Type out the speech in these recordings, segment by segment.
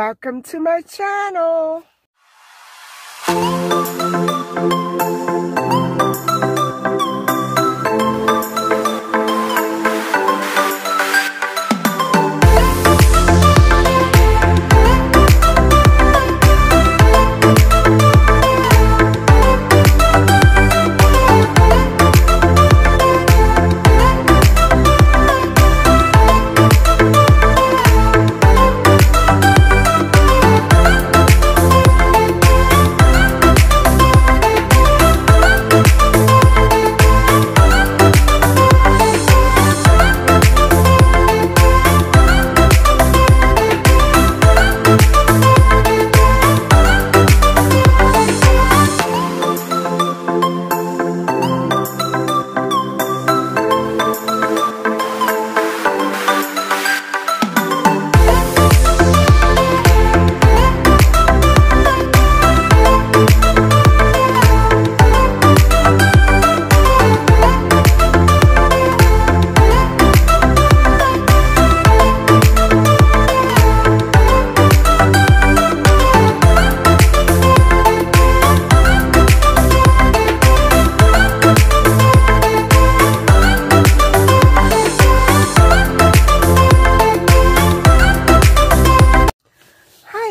Welcome to my channel.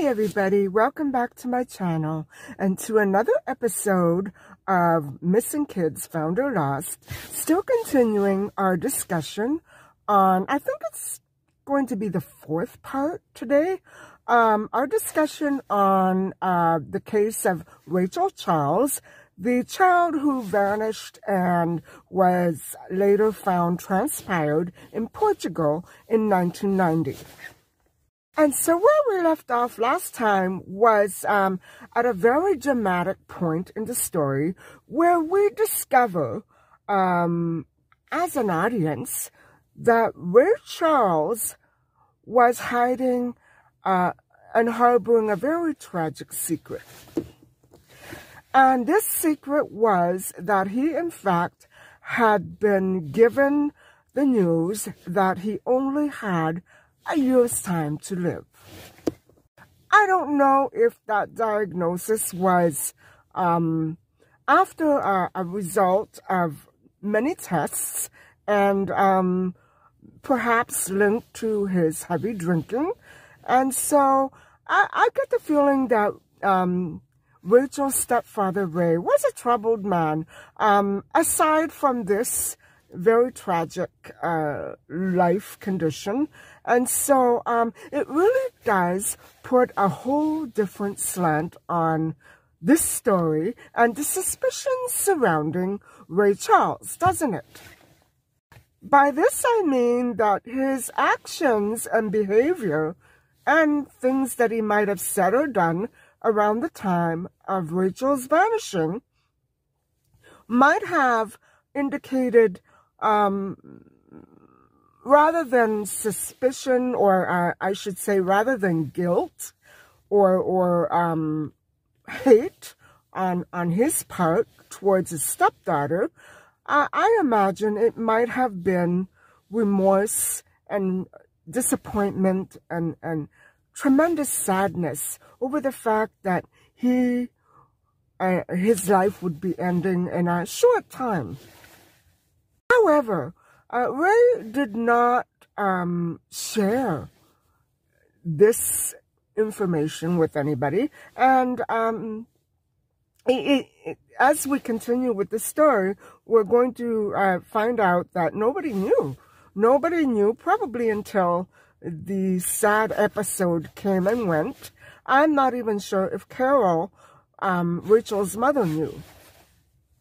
Everybody, welcome back to my channel and to another episode of Missing Kids Found or Lost. Still continuing our discussion on, I think it's going to be the fourth part today, our discussion on the case of Rachel Charles, the child who vanished and was later found transpired in Portugal in 1990. And so where we left off last time was at a very dramatic point in the story where we discover, as an audience, that Ray Charles was hiding and harboring a very tragic secret. And this secret was that he, in fact, had been given the news that he only had a year's time to live. I don't know if that diagnosis was after a result of many tests and perhaps linked to his heavy drinking. And so I get the feeling that Rachel's stepfather, Ray, was a troubled man. Aside from this very tragic life condition. And so it really does put a whole different slant on this story and the suspicions surrounding Ray Charles, doesn't it? By this I mean that his actions and behavior and things that he might have said or done around the time of Rachel's vanishing might have indicated rather than suspicion, or I should say rather than guilt or hate on his part towards his stepdaughter, I imagine it might have been remorse and disappointment and tremendous sadness over the fact that his life would be ending in a short time. However, Ray did not share this information with anybody, and as we continue with the story, we're going to find out that nobody knew. Nobody knew, probably until the sad episode came and went. I'm not even sure if Carol, Rachel's mother, knew.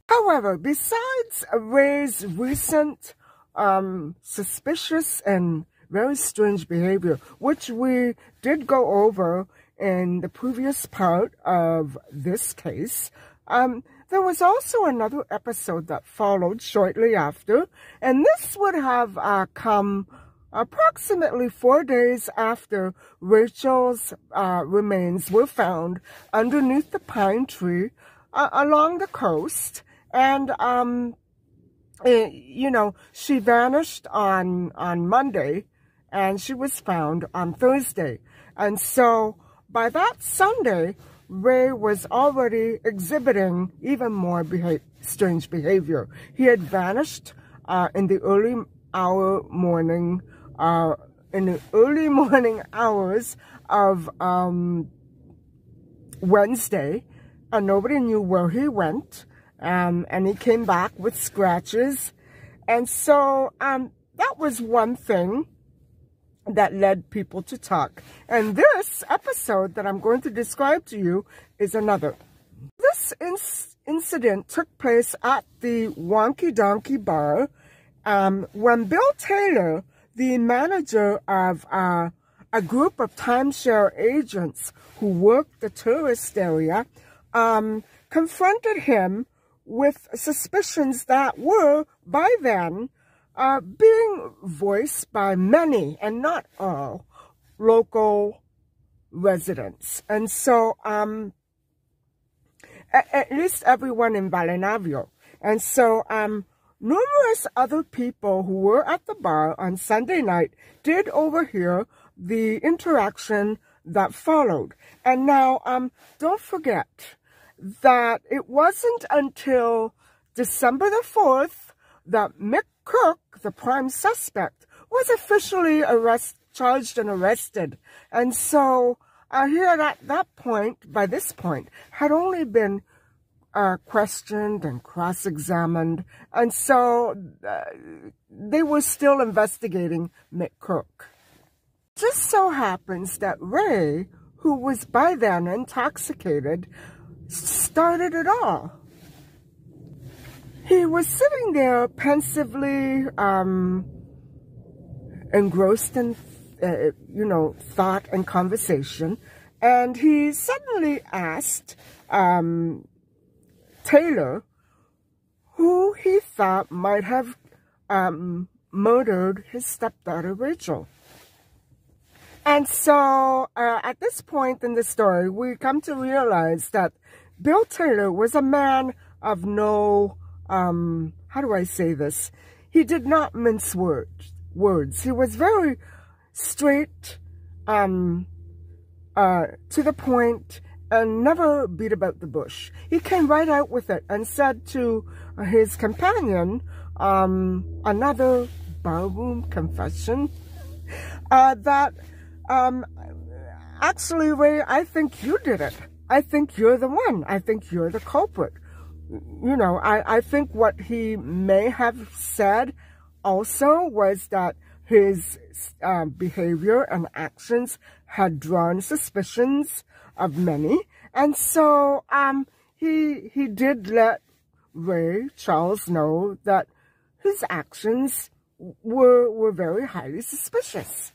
However, besides Ray's recent suspicious and very strange behavior, which we did go over in the previous part of this case, there was also another episode that followed shortly after, and this would have come approximately 4 days after Rachel's remains were found underneath the pine tree along the coast. And, you know, she vanished on Monday and she was found on Thursday. And so by that Sunday, Ray was already exhibiting even more strange behavior. He had vanished in the early morning hours of Wednesday, and nobody knew where he went. And he came back with scratches, and so that was one thing that led people to talk. And this episode that I'm going to describe to you is another. This incident took place at the Wonky Donkey Bar when Bill Taylor, the manager of a group of timeshare agents who worked the tourist area, confronted him with suspicions that were, by then, being voiced by many, and not all, local residents. And so, at least everyone in Valenavio. And so, numerous other people who were at the bar on Sunday night did overhear the interaction that followed. And now, don't forget that it wasn't until December the 4th that Mick Cook, the prime suspect, was officially charged and arrested. And so here at that point, by this point, had only been questioned and cross-examined. And so they were still investigating Mick Cook. Just so happens that Ray, who was by then intoxicated, started it all. He was sitting there pensively, engrossed in, thought and conversation, and he suddenly asked Taylor who he thought might have murdered his stepdaughter Rachel. And so at this point in the story, we come to realize that Bill Taylor was a man of no how do I say this? He did not mince words. He was very straight, to the point, and never beat about the bush. He came right out with it and said to his companion, another barroom confession, that actually, Ray, I think you did it. I think you're the one. I think you're the culprit. I think what he may have said also was that his behavior and actions had drawn suspicions of many. And so he did let Ray Charles know that his actions were very highly suspicious.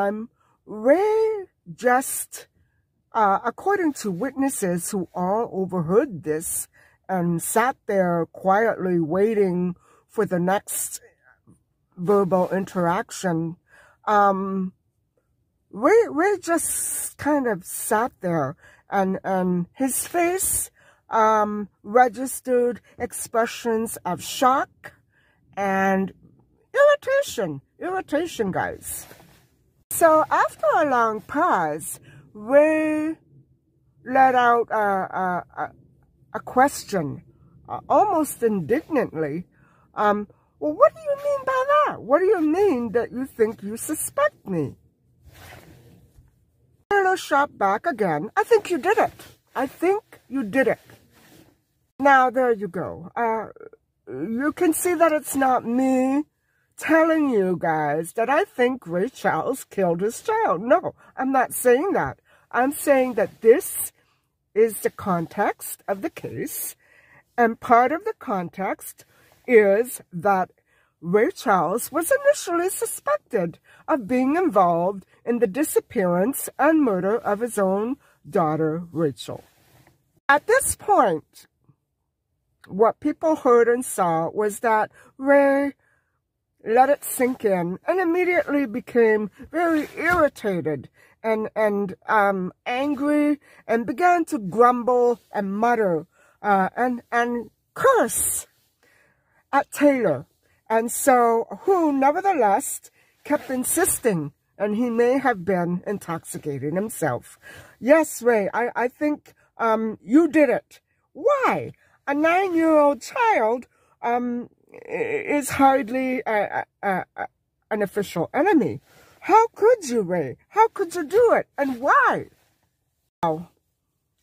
time, Ray just, according to witnesses who all overheard this and sat there quietly waiting for the next verbal interaction, Ray just kind of sat there, and his face registered expressions of shock and irritation, guys. So after a long pause, Ray let out a question, almost indignantly. Well, what do you mean by that? What do you mean that you think you suspect me? Taylor shot back again. I think you did it. I think you did it. Now, there you go. You can see that it's not me telling you guys that I think Ray Charles killed his child. No, I'm not saying that. I'm saying that this is the context of the case, and part of the context is that Ray Charles was initially suspected of being involved in the disappearance and murder of his own daughter, Rachel. At this point, what people heard and saw was that Ray let it sink in and immediately became very irritated and angry, and began to grumble and mutter and curse at Taylor. And so, who nevertheless kept insisting, and he may have been intoxicating himself. Yes, Ray, I think you did it. Why? A 9-year-old child is hardly an official enemy. How could you, Ray? How could you do it? And why?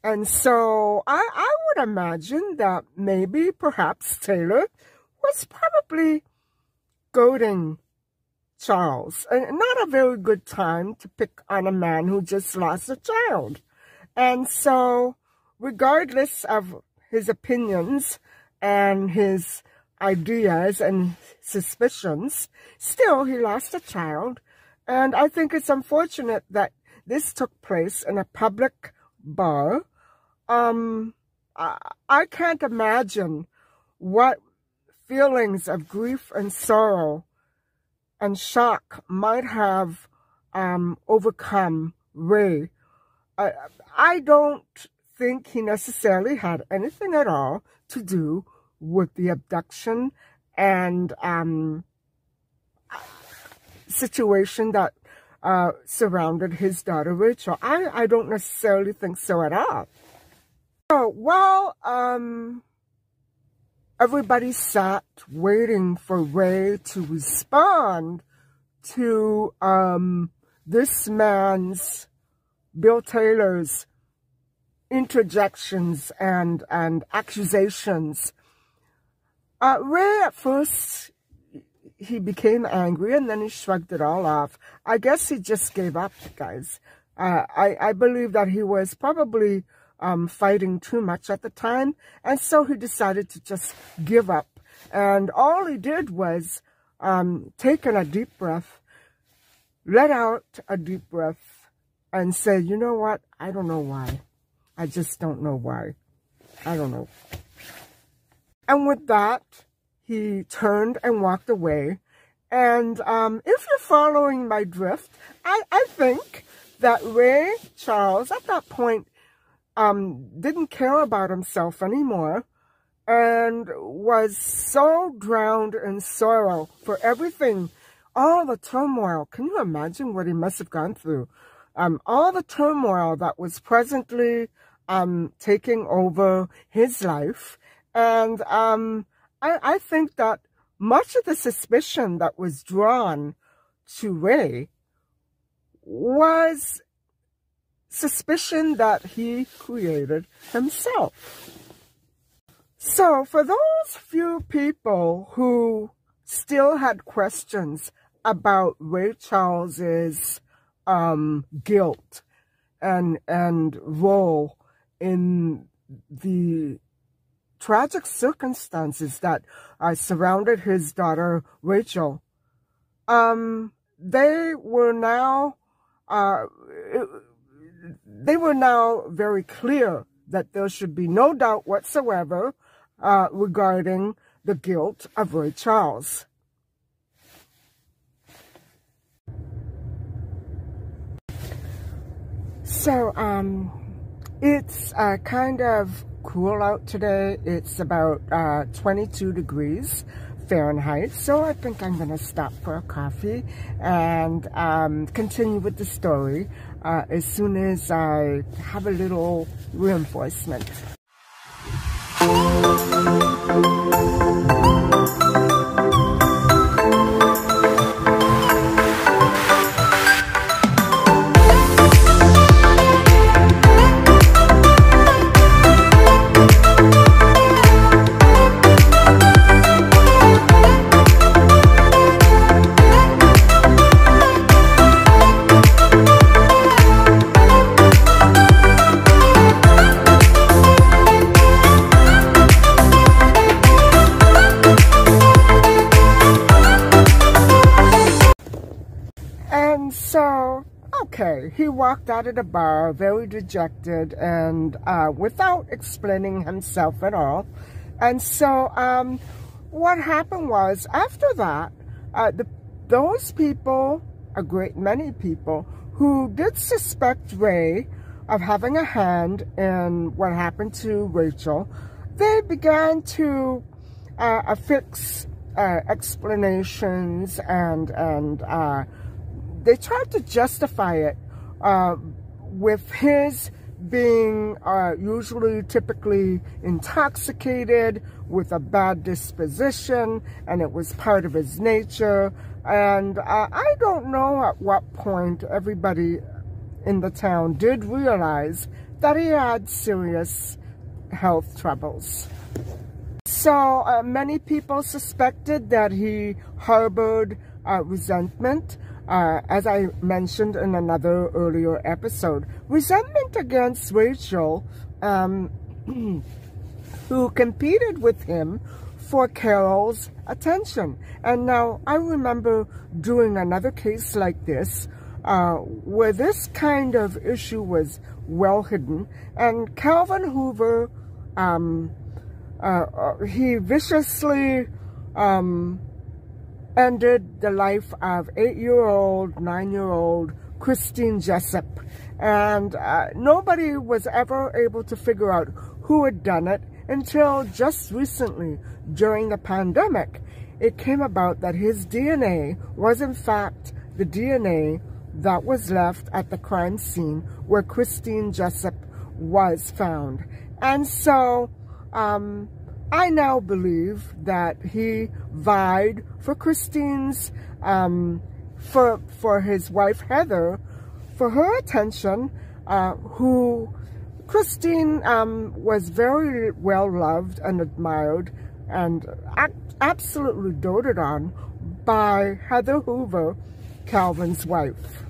And so I would imagine that maybe, perhaps, Taylor was probably goading Charles. And not a very good time to pick on a man who just lost a child. And so, regardless of his opinions and his ideas and suspicions, still he lost a child. And I think it's unfortunate that this took place in a public bar. I can't imagine what feelings of grief and sorrow and shock might have overcome Ray. I don't think he necessarily had anything at all to do with the abduction and situation that surrounded his daughter Rachel. I don't necessarily think so at all. So while everybody sat waiting for Ray to respond to this man's, Bill Taylor's, interjections and accusations, Ray at first, he became angry, and then he shrugged it all off. I guess he just gave up, guys. I believe that he was probably fighting too much at the time, and so he decided to just give up. And all he did was take in a deep breath, let out a deep breath, and say, you know what? I don't know why. I just don't know why. I don't know. And with that, he turned and walked away. And if you're following my drift, I think that Ray Charles, at that point, didn't care about himself anymore and was so drowned in sorrow for everything, all the turmoil. Can you imagine what he must have gone through? All the turmoil that was presently taking over his life. And I think that much of the suspicion that was drawn to Ray was suspicion that he created himself. So for those few people who still had questions about Ray Charles's guilt and role in the tragic circumstances that surrounded his daughter Rachel, they were now they were now very clear that there should be no doubt whatsoever regarding the guilt of Ray Charles. So, it's kind of cool out today. It's about 22 degrees Fahrenheit. So I think I'm going to stop for a coffee and continue with the story as soon as I have a little reinforcement. So, okay, he walked out of the bar very dejected and without explaining himself at all. And so what happened was, after that, those people, a great many people, who did suspect Ray of having a hand in what happened to Rachel, they began to affix explanations and they tried to justify it with his being typically intoxicated, with a bad disposition, and it was part of his nature. And I don't know at what point everybody in the town did realize that he had serious health troubles. So many people suspected that he harbored resentment. As I mentioned in another earlier episode, resentment against Rachel, who competed with him for Carol's attention. And now I remember doing another case like this, where this kind of issue was well hidden, and Calvin Hoover, he viciously ended the life of 9-year-old Christine Jessup. And nobody was ever able to figure out who had done it until just recently, during the pandemic. It came about that his DNA was in fact the DNA that was left at the crime scene where Christine Jessup was found. And so, I now believe that he vied for Christine's, for his wife Heather, for her attention, who Christine was very well loved and admired and absolutely doted on by Heather Hoover, Calvin's wife.